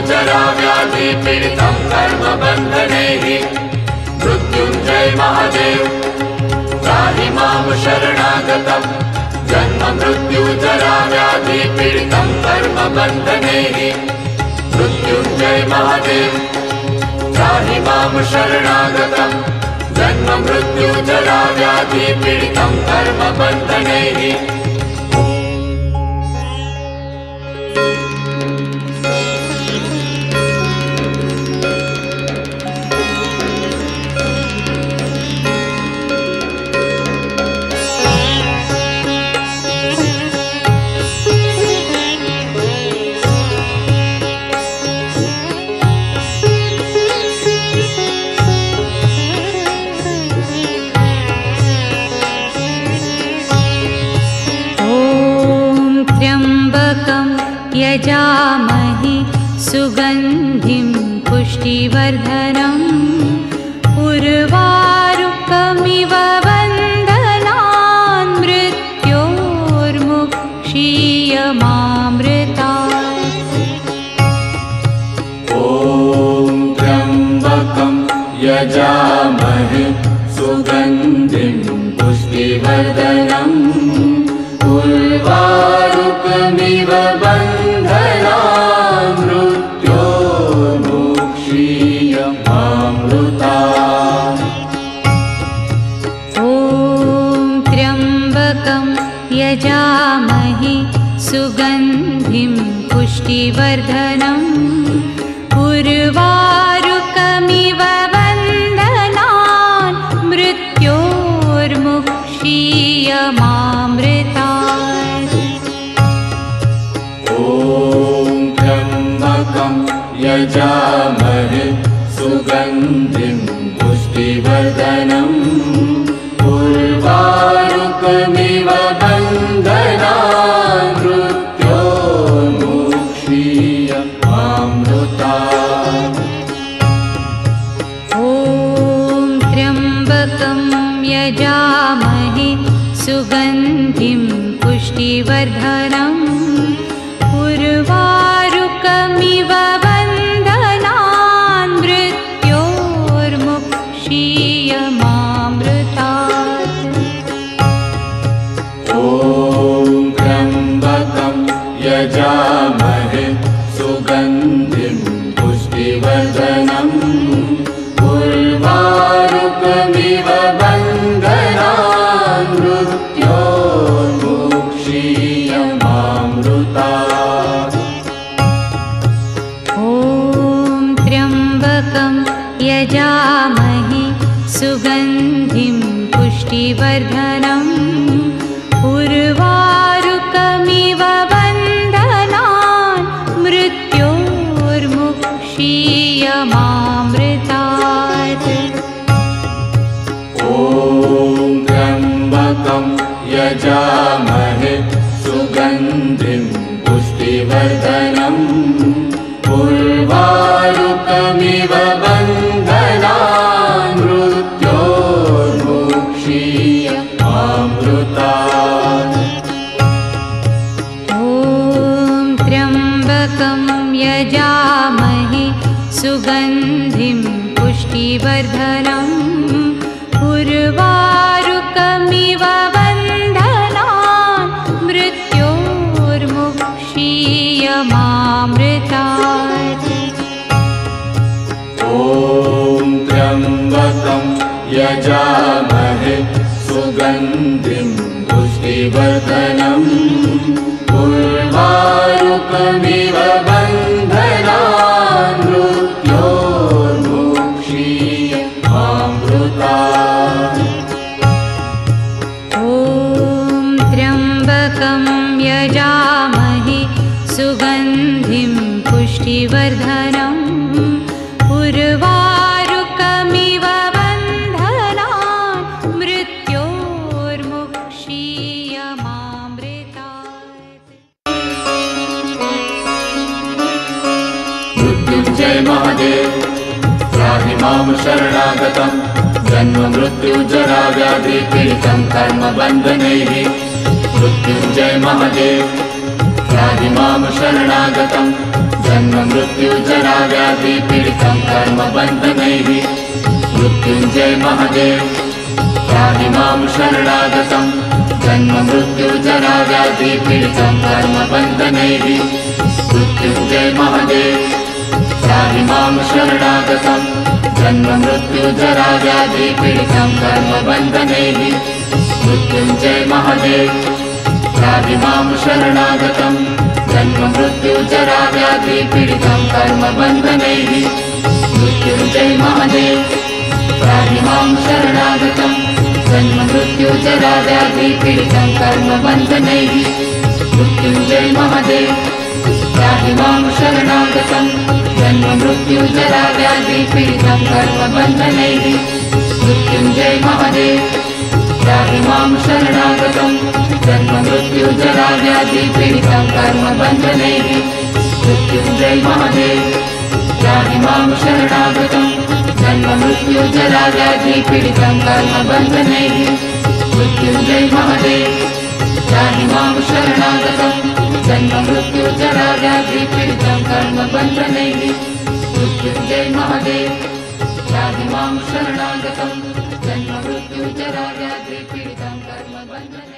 जरा व्याधि पीडितं कर्मबन्धनैः मृत्युञ्जय महादेव त्राहि मां शरणागतं जन्म मृत्यु जरा व्याधि पीडितं कर्मबन्धनैः मृत्युञ्जय महादेव त्राहि मां शरणागतं जन्म मृत्यु जरा व्याधि पीडितं कर्मबन्धनैः यजामहे सुगन्धिं पुष्टिवर्धनम् उर्वारुकमिव बन्धनान् मृत्योर्मुक्षीयमामृतात्। ॐ त्र्यम्बकं यजामहे सुगन्धिं पुष्टिवर्धनम् उर्वारुकमिव बन्धनान् मृत्योर्मुक्षीयमामृतात्। ॐ त्र्यम्बकं यजामहे सुगन्धिं पुष्टिवर्धनम् उर्वारुकमिव बन्धनान् मृत्योर्मुक्षीयमामृतात्। ॐ त्र्यम्बकं यजामहे सुगन्धिं पुष्टिवर्धनम् उर्वारुकमिव बन्धनान् मृत्योर्मुक्षीयमामृतात्। ॐ त्र्यम्बकं यजामहे सुगन्धिं पुष्टिवर्धनम् उर्वारुकमिव बन्धनान् मृत्योर्मुक्षीयमामृतात्। ॐ त्र्यम्बकं यजामहे सुगन्धिं पुष्टिवर्धनम् उर्वारुकमिव बन्धनान् मृत्योर्मुक्षीयमामृतात्। ॐ त्र्यम्बकं यजामहे सुगन्धिं पुष्टिवर्धनम् उर्वारुकमिव बन्धनान् मृत्योर्मुक्षीयमामृतात्। ॐ त्र्यम्बकं यजामहे सुगन्धिं पुष्टिवर्धनम् उर्वारुकमिव बन्धनान् मृत्योर्मुक्षीयमामृतात्। ॐ त्र्यम्बकं यजामहे सुगन्धिं पुष्टिवर्धनम् उर्वारुकमिव बन्धनान् मृत्योर्मुक्षीयमामृतात्। ॐ त्र्यम्बकं यजामहे सुगन्धिं पुष्टिवर्धनम् उर्वारुकमिव बन्धनान् मृत्योर्मुक्षीयमामृतात्। ॐ त्र्यम्बकं यजामहे सुगन्धिं पुष्टिवर्धनम् उर्वारुकमिव बन्धनान् मृत्योर्मुक्षीयमामृतात्। मृत्युञ्जय महादेव त्राहि मां शरणागतं जन्म मृत्यु जरा व्याधि पीडितं कर्मबन्धनैः मृत्युञ्जय महादेव त्राहि मां शरणागतं जन्ममृत्युजराव्याधिपीडितं कर्मबन्धनैः मृत्युञ्जय महादेव त्राहि मां शरणागतं जन्ममृत्युजराव्याधिपीडितं कर्मबन्धनैः मृत्युञ्जय महादेव त्राहि मां शरणागतं जन्ममृत्युजराव्याधिपीडितं कर्मबन्धनैः मृत्युञ्जय महादेव त्राहि मां शरणागतं जन्ममृत्युजराव्याधिपीडितं कर्मबन्धनैः मृत्युञ्जय महादेव त्राहि मां शरणागतं जन्ममृत्युजराव्याधिपीडितं कर्मबन्धनैः मृत्युञ्जय महादेव त्राहि मां शरणागतं जन्ममृत्युजराव्याधिपीडितं कर्मबन्धनैः मृत्युञ्जय महादेव त्राहि मां शरणागतं जन्ममृत्युजराव्याधिपीडितं कर्मबन्धनैः मृत्युञ्जय महादेव त्राहि मां शरणागतं जन्ममृत्युजराव्याधिपीडितं कर्मबन्धनैः मृत्युञ्जय महादेव त्राहि मां शरणागतं जन्ममृत्युजराव्याधिपीडितं कर्मबन्धनैः मृत्युञ्जय महादेव त्राहि मां शरणागतं जन्ममृत्युजराव्याधिपीडितं कर्मबन्धनैः